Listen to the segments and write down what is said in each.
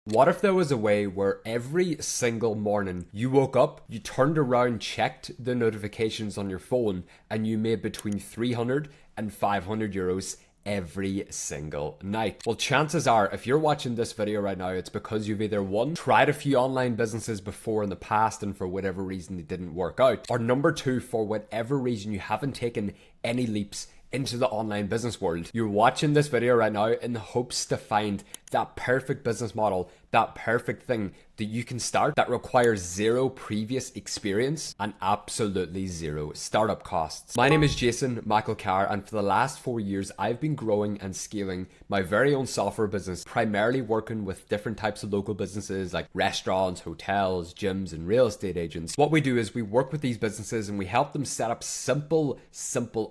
What if there was a way where every single morning you woke up, you turned around, checked the notifications on your phone, and you made between 300 and 500 euros every single night? Well, chances are, if you're watching this video right now, it's because you've either one, tried a few online businesses before in the past and for whatever reason it didn't work out, or number two, for whatever reason you haven't taken any leaps into the online business world. You're watching this video right now in the hopes to find that perfect business model, that perfect thing that you can start that requires zero previous experience and absolutely zero startup costs. My name is Jason McElchar, and for the last 4 years, I've been growing and scaling my very own software business, primarily working with different types of local businesses like restaurants, hotels, gyms, and real estate agents. What we do is we work with these businesses and we help them set up simple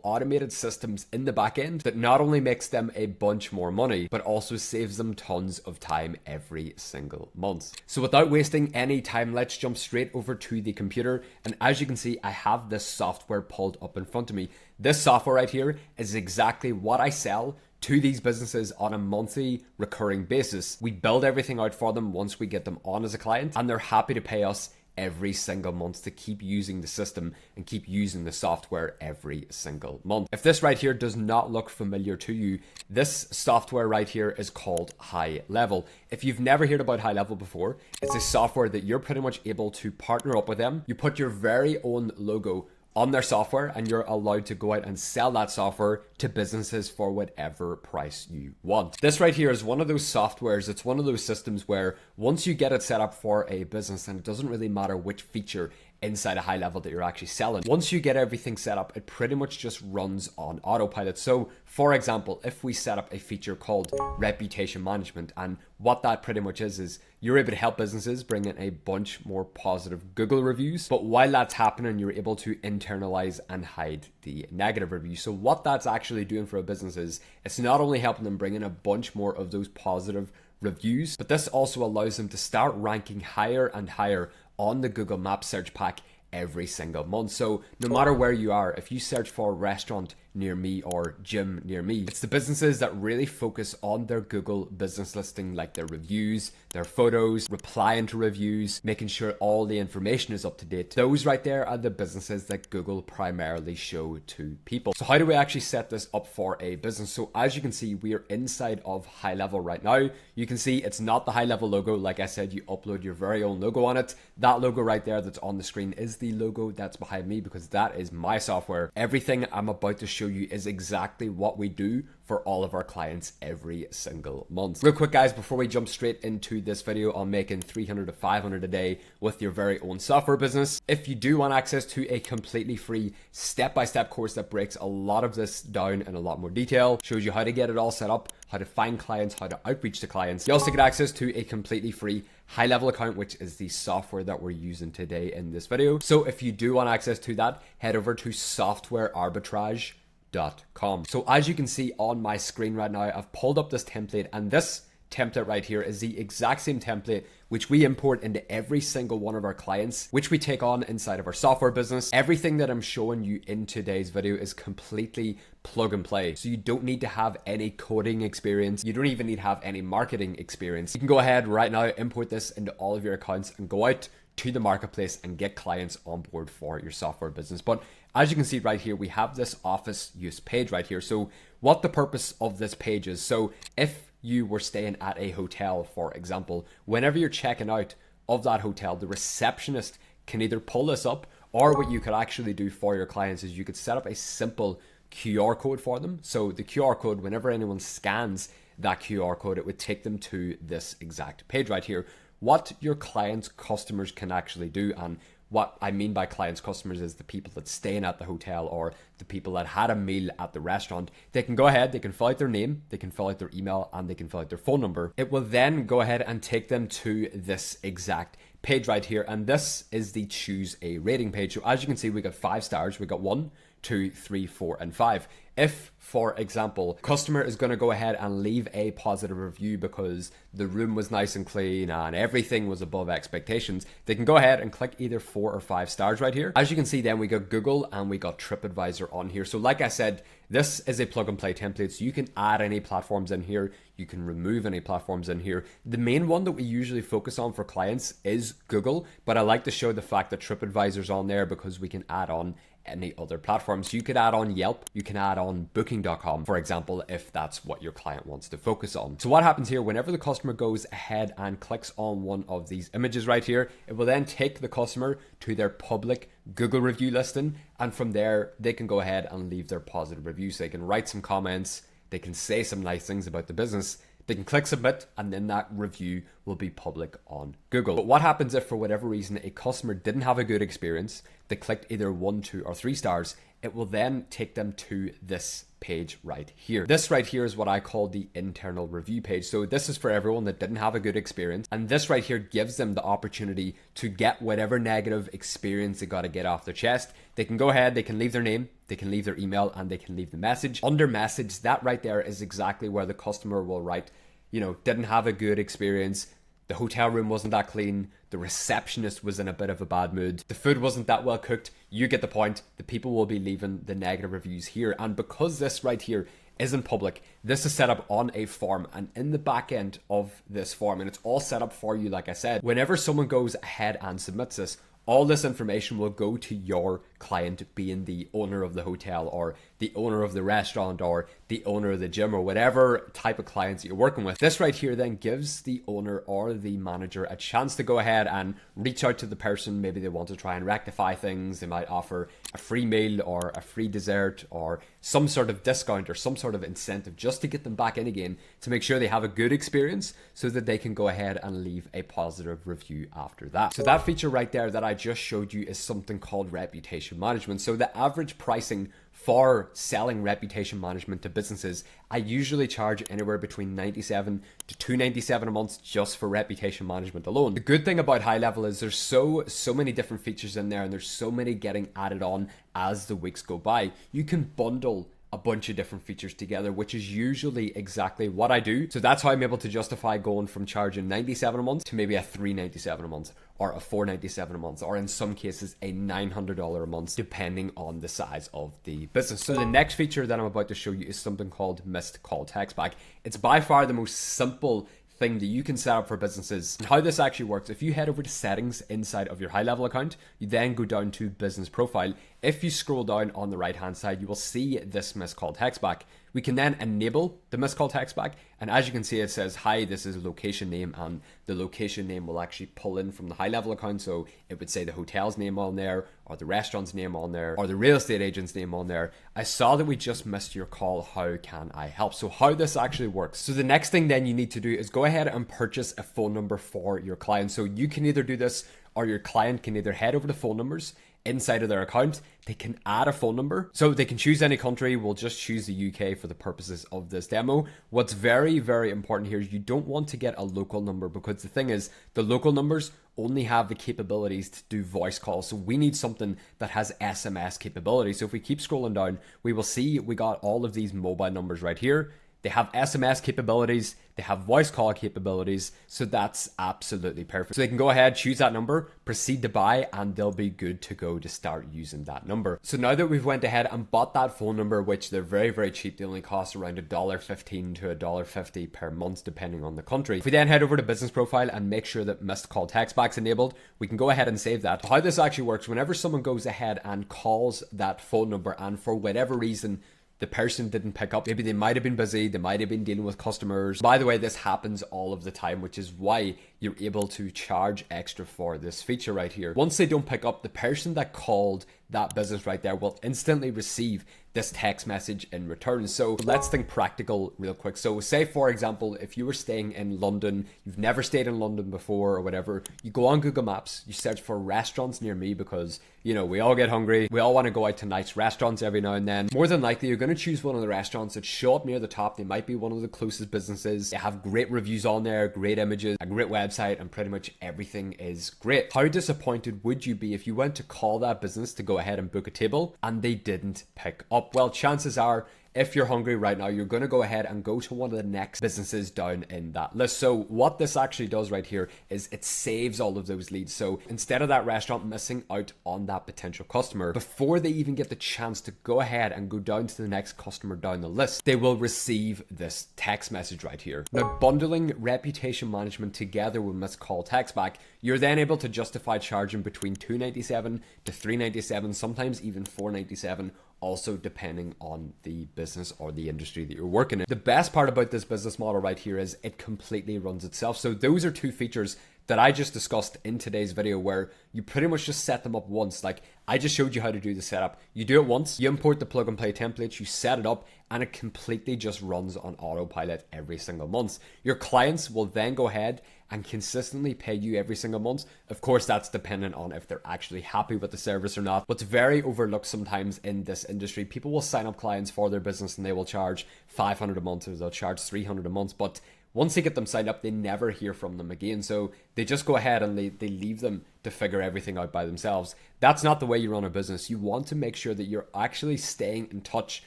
automated systems in the back end that not only makes them a bunch more money, but also saves them tons of time every single month. So without wasting any time, let's jump straight over to the computer. And as you can see, I have this software pulled up in front of me. This software right here is exactly what I sell to these businesses on a monthly recurring basis. We build everything out for them once we get them on as a client, and they're happy to pay us every single month to keep using the system and keep using the software every single month. If this right here does not look familiar to you, this software right here is called HighLevel. If you've never heard about HighLevel before, it's a software that you're pretty much able to partner up with them. You put your very own logo on their software and you're allowed to go out and sell that software to businesses for whatever price you want. This right here is one of those softwares, it's one of those systems where once you get it set up for a business, and it doesn't really matter which feature inside a HighLevel that you're actually selling. Once you get everything set up, it pretty much just runs on autopilot. So for example, if we set up a feature called reputation management, and what that pretty much is you're able to help businesses bring in a bunch more positive Google reviews. But while that's happening, you're able to internalize and hide the negative reviews. So what that's actually doing for a business is it's not only helping them bring in a bunch more of those positive reviews, but this also allows them to start ranking higher and higher on the Google Maps search pack every single month. So no matter where you are, if you search for restaurant near me or gym near me, it's the businesses that really focus on their Google business listing, like their reviews, their photos, replying to reviews, making sure all the information is up to date. Those right there are the businesses that Google primarily show to people. So how do we actually set this up for a business? So as you can see, we are inside of HighLevel right now. You can see it's not the HighLevel logo. Like I said, you upload your very own logo on it. That logo right there that's on the screen is the logo that's behind me, because that is my software. Everything I'm about to show you is exactly what we do for all of our clients every single month. Real quick guys, before we jump straight into this video on making 300 to 500 a day with your very own software business, if you do want access to a completely free step-by-step course that breaks a lot of this down in a lot more detail, shows you how to get it all set up, how to find clients, how to outreach to clients, you also get access to a completely free HighLevel account, which is the software that we're using today in this video. So if you do want access to that, head over to softwarearbitrage.com. So as you can see on my screen right now, I've pulled up this template, and this template right here is the exact same template which we import into every single one of our clients, which we take on inside of our software business. Everything that I'm showing you in today's video is completely plug and play. So you don't need to have any coding experience. You don't even need to have any marketing experience. You can go ahead right now, import this into all of your accounts and go out to the marketplace and get clients on board for your software business. But as you can see right here, we have this office use page right here. So what the purpose of this page is, so if you were staying at a hotel, for example, whenever you're checking out of that hotel, the receptionist can either pull this up, or what you could actually do for your clients is you could set up a simple QR code for them. So the QR code, whenever anyone scans that QR code, it would take them to this exact page right here. What your clients' customers can actually do, and what I mean by clients' customers is the people that staying at the hotel or the people that had a meal at the restaurant. They can go ahead, they can fill out their name, they can fill out their email, and they can fill out their phone number. It will then go ahead and take them to this exact page right here, and this is the choose a rating page. So as you can see, we got 5 stars, we got 1, 2, 3, 4, and 5. If, for example, customer is going to go ahead and leave a positive review because the room was nice and clean and everything was above expectations, they can go ahead and click either 4 or 5 stars right here. As you can see, then we got Google and we got TripAdvisor on here. So like I said, this is a plug and play template, so you can add any platforms in here. You can remove any platforms in here. The main one that we usually focus on for clients is Google, but I like to show the fact that TripAdvisor's on there because we can add on any other platforms. You could add on Yelp, you can add on booking.com, for example, if that's what your client wants to focus on. So what happens here, whenever the customer goes ahead and clicks on one of these images right here, it will then take the customer to their public Google review listing, and from there they can go ahead and leave their positive reviews. So they can write some comments, they can say some nice things about the business, they can click submit, and then that review will be public on Google. But what happens if for whatever reason a customer didn't have a good experience, they clicked either 1, 2, or 3 stars, it will then take them to this page right here. This right here is what I call the internal review page. So this is for everyone that didn't have a good experience. And this right here gives them the opportunity to get whatever negative experience they got to get off their chest. They can go ahead, they can leave their name, they can leave their email, and they can leave the message. Under message, that right there is exactly where the customer will write, didn't have a good experience. The hotel room wasn't that clean. The receptionist was in a bit of a bad mood. The food wasn't that well cooked. You get the point. The people will be leaving the negative reviews here. And because this right here isn't public, this is set up on a form, and in the back end of this form, and it's all set up for you, like I said, whenever someone goes ahead and submits this, all this information will go to your client, being the owner of the hotel or the owner of the restaurant or the owner of the gym or whatever type of clients you're working with. This right here then gives the owner or the manager a chance to go ahead and reach out to the person. Maybe they want to try and rectify things. They might offer a free meal or a free dessert or some sort of discount or some sort of incentive just to get them back in again, to make sure they have a good experience so that they can go ahead and leave a positive review after that. So that feature right there that I just showed you is something called reputation management. So the average pricing for selling reputation management to businesses, I usually charge anywhere between $97 to $297 a month just for reputation management alone. The good thing about HighLevel is there's so many different features in there, and there's so many getting added on as the weeks go by. You can bundle a bunch of different features together, which is usually exactly what I do. So that's how I'm able to justify going from charging $97 a month to maybe a $397 a month or a $497 a month, or in some cases a $900 a month, depending on the size of the business. So the next feature that I'm about to show you is something called missed call text back. It's by far the most simple thing that you can set up for businesses. And how this actually works, if you head over to settings inside of your HighLevel account, you then go down to business profile. If you scroll down on the right hand side, you will see this missed call text back. We can then enable the missed call text back, and as you can see, it says, hi, this is a location name, and the location name will actually pull in from the HighLevel account. So it would say the hotel's name on there, or the restaurant's name on there, or the real estate agent's name on there. I saw that we just missed your call. How can I help? So how this actually works. So the next thing then you need to do is go ahead and purchase a phone number for your client. So you can either do this, or your client can either head over to phone numbers inside of their account. They can add a phone number, so they can choose any country. We'll just choose the UK for the purposes of this demo. What's very, very important here is you don't want to get a local number, because the thing is, the local numbers only have the capabilities to do voice calls. So we need something that has SMS capability. So if we keep scrolling down, we will see we got all of these mobile numbers right here. They have SMS capabilities, they have voice call capabilities, so that's absolutely perfect. So they can go ahead, choose that number, proceed to buy, and they'll be good to go to start using that number. So now that we've went ahead and bought that phone number, which they're very, very cheap, they only cost around $1.15 to $1.50 per month, depending on the country. If we then head over to business profile and make sure that missed call text back's enabled, we can go ahead and save that. How this actually works, whenever someone goes ahead and calls that phone number, and for whatever reason, the person didn't pick up. Maybe they might have been busy. They might have been dealing with customers. By the way, this happens all of the time, which is why you're able to charge extra for this feature right here. Once they don't pick up, the person that called that business right there will instantly receive this text message in return. So let's think practical real quick. So say, for example, if you were staying in London, you've never stayed in London before or whatever, you go on Google Maps, you search for restaurants near me, because, you know, we all get hungry. We all want to go out to nice restaurants every now and then. More than likely, you're going to choose one of the restaurants that show up near the top. They might be one of the closest businesses. They have great reviews on there, great images, a great website. website and pretty much everything is great. How disappointed would you be if you went to call that business to go ahead and book a table and they didn't pick up? Well, chances are, if you're hungry right now, you're going to go ahead and go to one of the next businesses down in that list. So what this actually does right here is it saves all of those leads. So instead of that restaurant missing out on that potential customer, before they even get the chance to go ahead and go down to the next customer down the list, they will receive this text message right here. Now, bundling reputation management together with missed call text back, you're then able to justify charging between $297 to $397, sometimes even $497, also depending on the business or the industry that you're working in. The best part about this business model right here is it completely runs itself. So those are two features that I just discussed in today's video, where you pretty much just set them up once. Like I just showed you how to do the setup. You do it once, you import the plug and play templates, you set it up, and it completely just runs on autopilot every single month. Your clients will then go ahead and consistently pay you every single month. Of course, that's dependent on if they're actually happy with the service or not. What's very overlooked sometimes in this industry, people will sign up clients for their business and they will charge $500 a month or they'll charge $300 a month, but once they get them signed up, they never hear from them again. So they just go ahead and they leave them to figure everything out by themselves. That's not the way you run a business. You want to make sure that you're actually staying in touch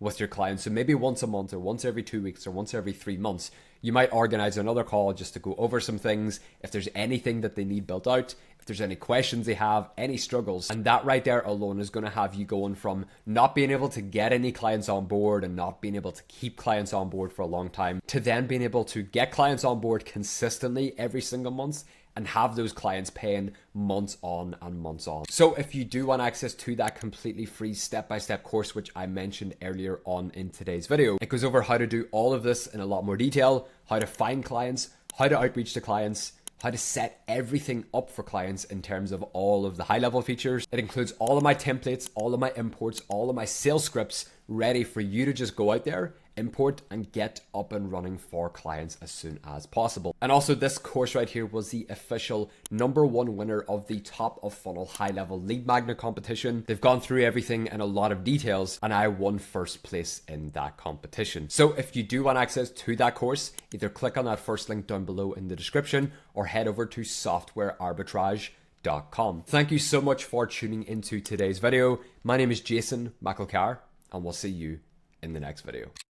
with your clients. So maybe once a month or once every 2 weeks or once every 3 months, you might organize another call just to go over some things. If there's anything that they need built out, if there's any questions they have, any struggles, and that right there alone is going to have you going from not being able to get any clients on board and not being able to keep clients on board for a long time, to then being able to get clients on board consistently every single month and have those clients paying months on and months on. So if you do want access to that completely free step-by-step course, which I mentioned earlier on in today's video, it goes over how to do all of this in a lot more detail, how to find clients, how to outreach to clients, how to set everything up for clients in terms of all of the high level features. It includes all of my templates, all of my imports, all of my sales scripts ready for you to just go out there, import, and get up and running for clients as soon as possible. And also, this course right here was the official #1 winner of the top of funnel high level lead magnet competition. They've gone through everything in a lot of details and I won first place in that competition. So if you do want access to that course, either click on that first link down below in the description or head over to softwarearbitrage.com. Thank you so much for tuning into today's video. My name is Jason McElchar and we'll see you in the next video.